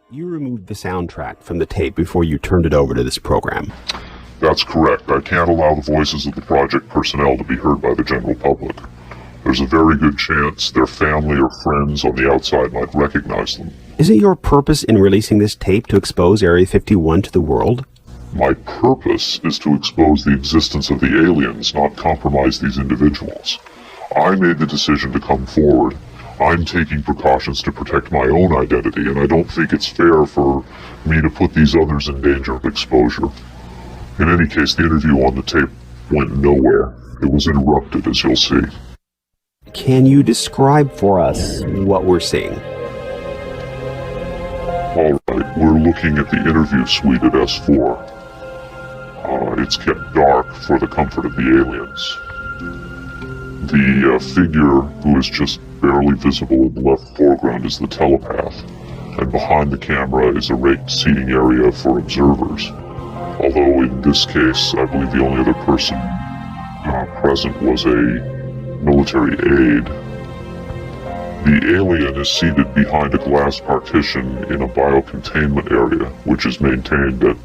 You removed the soundtrack from the tape before you turned it over to this program. That's correct. I can't allow the voices of the project personnel to be heard by the general public. There's a very good chance their family or friends on the outside might recognize them. Isn't your purpose in releasing this tape to expose Area 51 to the world? My purpose is to expose the existence of the aliens, not compromise these individuals. I made the decision to come forward. I'm taking precautions to protect my own identity, and I don't think it's fair for me to put these others in danger of exposure. In any case, the interview on the tape went nowhere. It was interrupted, as you'll see. Can you describe for us what we're seeing? Alright, we're looking at the interview suite at S4. It's kept dark for the comfort of the aliens. The figure who is just barely visible in the left foreground is the telepath, and behind the camera is a raked seating area for observers. Although in this case, I believe the only other person present was a military aide. The alien is seated behind a glass partition in a biocontainment area, which is maintained at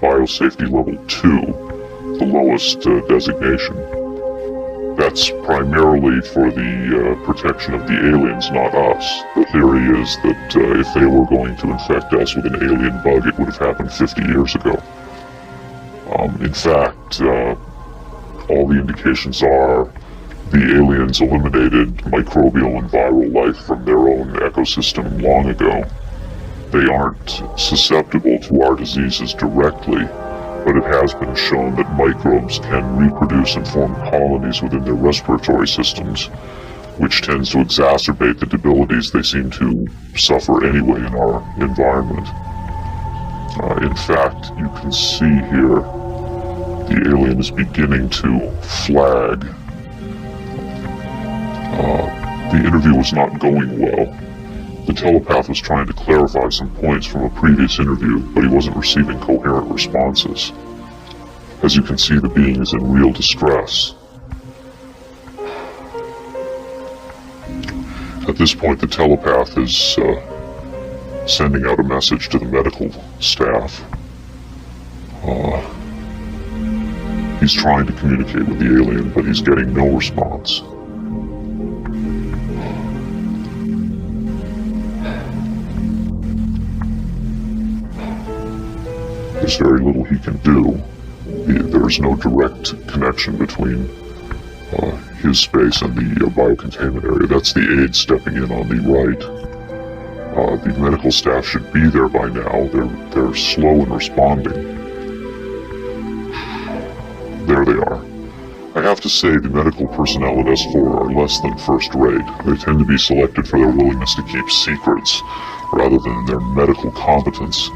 Biosafety Level 2, the lowest designation. That's primarily for the protection of the aliens, not us. The theory is that if they were going to infect us with an alien bug, it would have happened 50 years ago. In fact, all the indications are the aliens eliminated microbial and viral life from their own ecosystem long ago. They aren't susceptible to our diseases directly, but it has been shown that microbes can reproduce and form colonies within their respiratory systems, which tends to exacerbate the debilities they seem to suffer anyway in our environment. In fact, you can see here the alien is beginning to flag. The interview was not going well. The telepath was trying to clarify some points from a previous interview, but he wasn't receiving coherent responses. As you can see, the being is in real distress. At this point, the telepath is sending out a message to the medical staff. He's trying to communicate with the alien, but he's getting no response. There's very little he can do. There is no direct connection between his space and the biocontainment area. That's the aide stepping in on the right. The medical staff should be there by now. They're slow in responding. There they are. I have to say the medical personnel at S4 are less than first rate. They tend to be selected for their willingness to keep secrets, rather than their medical competence.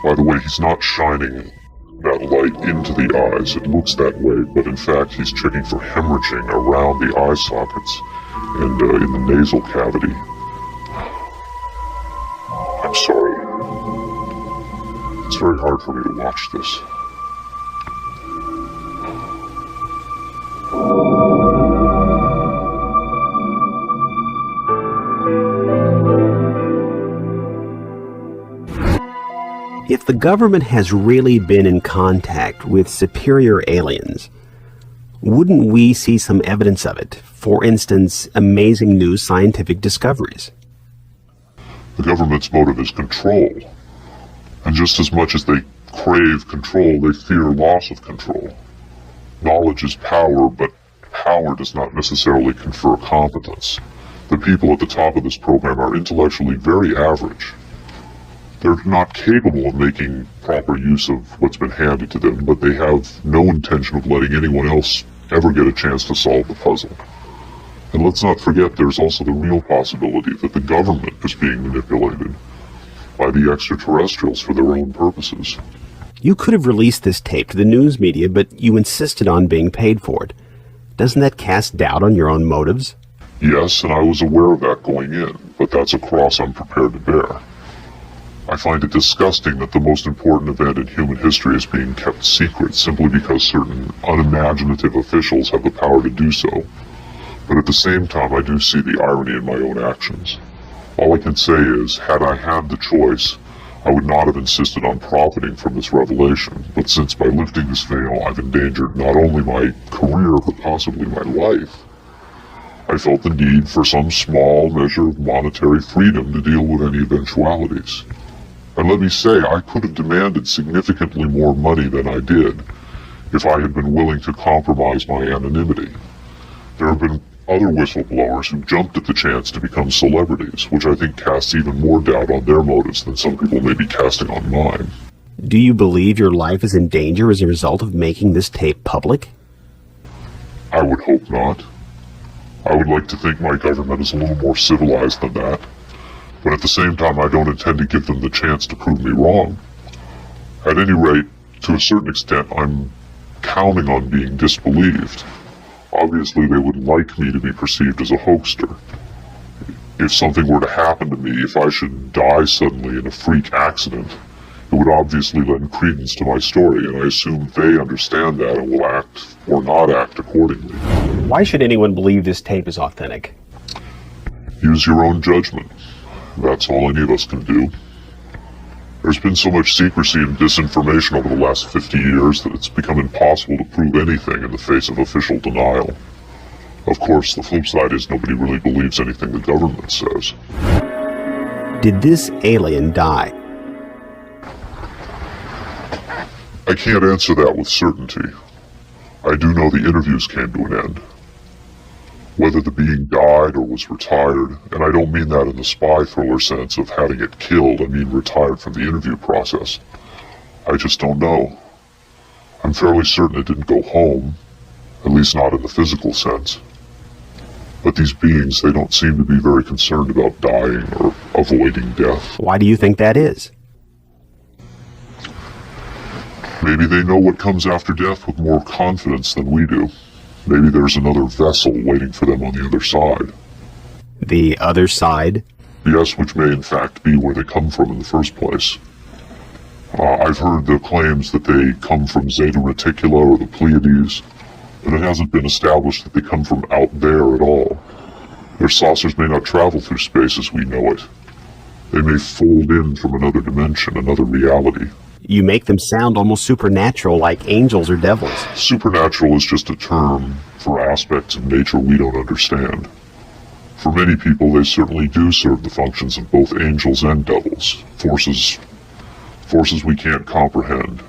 By the way, he's not shining that light into the eyes. It looks that way, but in fact he's checking for hemorrhaging around the eye sockets and in the nasal cavity. I'm sorry. It's very hard for me to watch this. If the government has really been in contact with superior aliens, wouldn't we see some evidence of it? For instance, amazing new scientific discoveries. The government's motive is control. And just as much as they crave control, they fear loss of control. Knowledge is power, but power does not necessarily confer competence. The people at the top of this program are intellectually very average. They're not capable of making proper use of what's been handed to them, but they have no intention of letting anyone else ever get a chance to solve the puzzle. And let's not forget there's also the real possibility that the government is being manipulated by the extraterrestrials for their own purposes. You could have released this tape to the news media, but you insisted on being paid for it. Doesn't that cast doubt on your own motives? Yes, and I was aware of that going in, but that's a cross I'm prepared to bear. I find it disgusting that the most important event in human history is being kept secret simply because certain unimaginative officials have the power to do so. But at the same time, I do see the irony in my own actions. All I can say is, had I had the choice, I would not have insisted on profiting from this revelation, but since by lifting this veil I've endangered not only my career, but possibly my life, I felt the need for some small measure of monetary freedom to deal with any eventualities. And let me say, I could have demanded significantly more money than I did if I had been willing to compromise my anonymity. There have been other whistleblowers who jumped at the chance to become celebrities, which I think casts even more doubt on their motives than some people may be casting on mine. Do you believe your life is in danger as a result of making this tape public? I would hope not. I would like to think my government is a little more civilized than that, but at the same time I don't intend to give them the chance to prove me wrong. At any rate, to a certain extent, I'm counting on being disbelieved. Obviously, they would like me to be perceived as a hoaxer. If something were to happen to me, if I should die suddenly in a freak accident, it would obviously lend credence to my story, and I assume they understand that and will act or not act accordingly. Why should anyone believe this tape is authentic? Use your own judgment. That's all any of us can do. There's been so much secrecy and disinformation over the last 50 years that it's become impossible to prove anything in the face of official denial. Of course, the flip side is nobody really believes anything the government says. Did this alien die? I can't answer that with certainty. I do know the interviews came to an end. Whether the being died or was retired, and I don't mean that in the spy thriller sense of having it killed, I mean retired from the interview process. I just don't know. I'm fairly certain it didn't go home, at least not in the physical sense. But these beings, they don't seem to be very concerned about dying or avoiding death. Why do you think that is? Maybe they know what comes after death with more confidence than we do. Maybe there's another vessel waiting for them on the other side. The other side? Yes, which may in fact be where they come from in the first place. I've heard the claims that they come from Zeta Reticula or the Pleiades, but it hasn't been established that they come from out there at all. Their saucers may not travel through space as we know it. They may fold in from another dimension, another reality. You make them sound almost supernatural, like angels or devils. Supernatural is just a term for aspects of nature we don't understand. For many people, they certainly do serve the functions of both angels and devils, forces we can't comprehend.